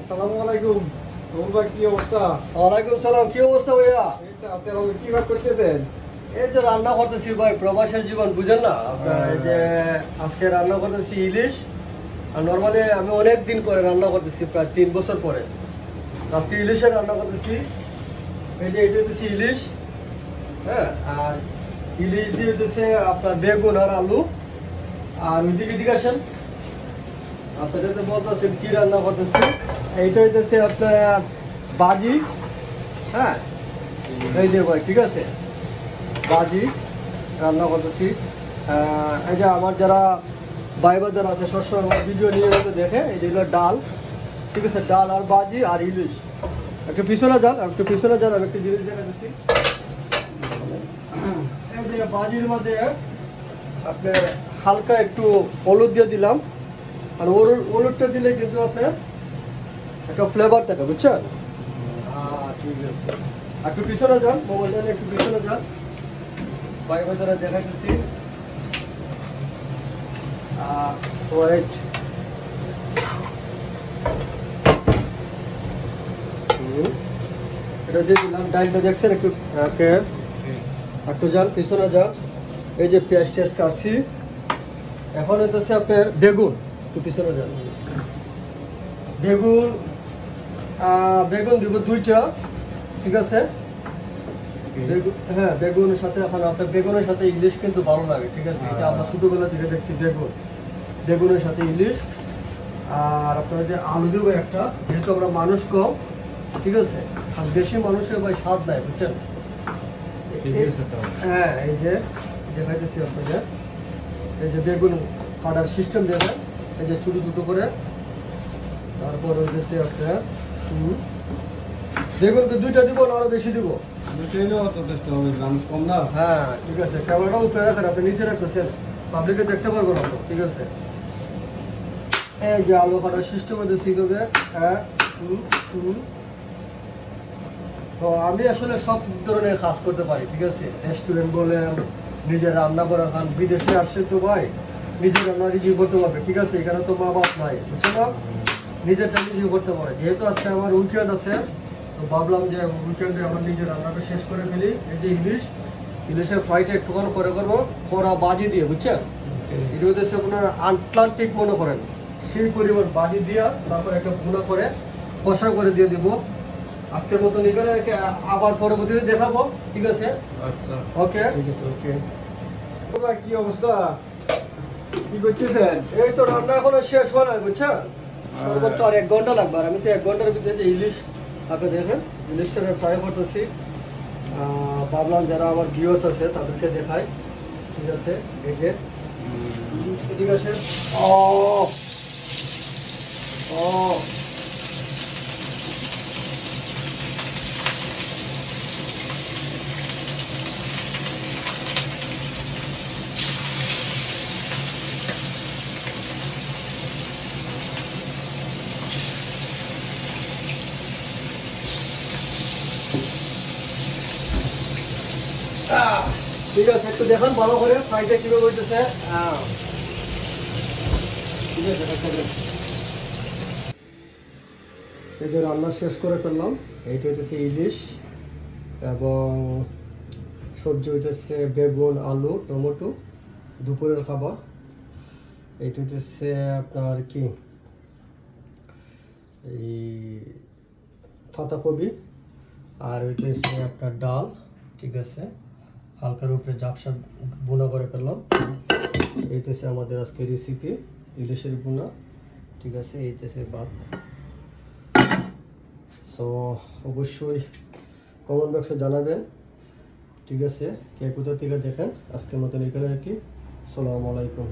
আসসালামু আলাইকুম। রুল ভাই কি অবস্থা? ওয়ালাইকুম সালাম। কি অবস্থা ভাইয়া? এই তো আছে। আপনি কি ভাগ করতেছেন? এই যে রান্না করতেছি ভাই, প্রবাসের জীবন বুঝেন না আপনার। এই যে আজকে রান্না করতেছি ইলিশ। আর নর্মালি আমি অনেক দিন পরে রান্না করতেছি, প্রায় 3 বছর পরে আজকে ইলিশের রান্না করতেছি। এই যে এটা হচ্ছে ইলিশ, হ্যাঁ। আর ইলিশ দিয়ে হচ্ছে আপনার বেগুন আর আলু। আর ওইদিকে আসেন, আপনাদের তো বলতেছেন কি রান্না করতেছি। এইটা হইতেছে আপনার বাজি, হ্যাঁ। এই যে ভাই, ঠিক আছে, বাজি রান্না করতেছি। এই যে আমার যারা ভাই বাজার আছে সবসময় আমার ভিডিও নিয়ে দেখে, এই যে ডাল, ঠিক আছে, ডাল আর বাজি আর ইলিশ। একটু পিছনে যান, আমি একটু জিনিস দেখা দিচ্ছি। এই যে বাজির মধ্যে আপনার হালকা একটু হলুদ দিয়ে দিলাম। আর হলুদটা দিলে কিন্তু আপনার একটা ফ্লেভার থাকে, বুঝছেন? ঠিক আছে, একটু পিছনে যান, মোবাইলটা একটু পিছনে যান, ভাই বাজারে দেখাইতেছি। ওয়েট, এটা দিয়ে দিলাম। ডালটা দেখছেন একটু, একটু যান, পিছনে যান। এই যে পেঁয়াজ টেস্ট কাটছি। এখন হইতেছে আপনার বেগুন, একটু পিছনে যান। বেগুন দিব 2টা, ঠিক আছে। হ্যাঁ, বেগুনের সাথে এখন আপনার বেগুনের সাথে ইলিশ কিন্তু ভালো লাগে, ঠিক আছে। এটা আমরা ছোটবেলা থেকে দেখছি, বেগুনের সাথে ইলিশ। আর আপনার যে আলু দেবো একটা, যেহেতু আমরা মানুষ কম, ঠিক আছে, আর বেশি মানুষের ভাই স্বাদ নাই, বুঝছেন? হ্যাঁ, এই যে দেখাইতেছি আপনাদের। এই যে বেগুন কাটার সিস্টেম দেবেন, এই যে ছোট ছোট করে। তারপর হচ্ছে আপনার বেগুনকে 2টা দিব না আরো বেশি দিব? হ্যাঁ, ঠিক আছে। ক্যামেরাটা উপরে রাখেন, আপনি নিচে রাখতেছেন, পাবলিকে দেখতে পারবো না তো, ঠিক আছে। এই যে আলু কাটার সিস্টেম হচ্ছে শিখবে। হ্যাঁ, তো আমি আসলে সব ধরনের কাজ করতে পারি, ঠিক আছে। রেস্টুরেন্ট বলেন, নিজে রান্না করে খান। বিদেশে আসছে তো ভাই, নিজের রান্না নিজে করতে পারবে, ঠিক আছে। এখানে তো মা বাপ নাই, বুঝছো না, নিজেরটা নিজে করতে পারে। যেহেতু আজকে আমার উইকেন্ড আছে, তো ভাবলাম যে উইকেন্ডে আমার নিজের রান্নাটা শেষ করে ফেলি। এই যে ইলিশের ফ্রাইটা একটুখানি করে করবো, কড়া বাজি দিয়ে, বুঝছেন। এটা হচ্ছে আপনার আটলান্টিক মনে করেন, সেই পরিমাণ বাজি দিয়া তারপর একটা ভুনা করে কষা করে দিয়ে দিব। আজকের মতন এখানে আবার পরবর্তীতে দেখাবো, ঠিক আছে। আচ্ছা, ওকে, ঠিক আছে, ওকে। কি অবস্থা? কি করতেছেন? এই তো রান্না এখনো শেষ হয় না, বুঝছেন। সর্বোচ্চ আর 1 ঘন্টা লাগবে। আর আমি তো 1 ঘন্টার ভিতরে যে ইলিশ, আপনি দেখেন ইলিশটা ফ্রাই করতেছি। ভাবলাম যারা আমার ভিউয়ার্স আছে তাদেরকে দেখাই, ঠিক আছে। এই যে ঠিক আছে। ঠিক আছে, একটু দেখান ভালো করে ফ্রাইটা কিভাবে হইতেছে। ঠিক আছে, এই যে রান্না শেষ করে ফেললাম। এইটা হইতেছে ইলিশ, এবং সবজি হইতেছে বেগুন, আলু, টমেটো, দুপুরের খাবার। এইটা হইতেছে আপনার কি, এই পাতাকপি। আর হইতেছে আপনার ডাল, ঠিক আছে, হালকার উপরে ঝাপসা বোনা করে ফেললাম। এইতেছে আমাদের আজকে রেসিপি, ইলিশের বোনা, ঠিক আছে। এইতেছে ভাত। সো অবশ্যই কমেন্ট বক্সে জানাবেন, ঠিক আছে, কে কোথা থেকে দেখেন। আজকের মতন এখানে আর কি। আসসালামু আলাইকুম।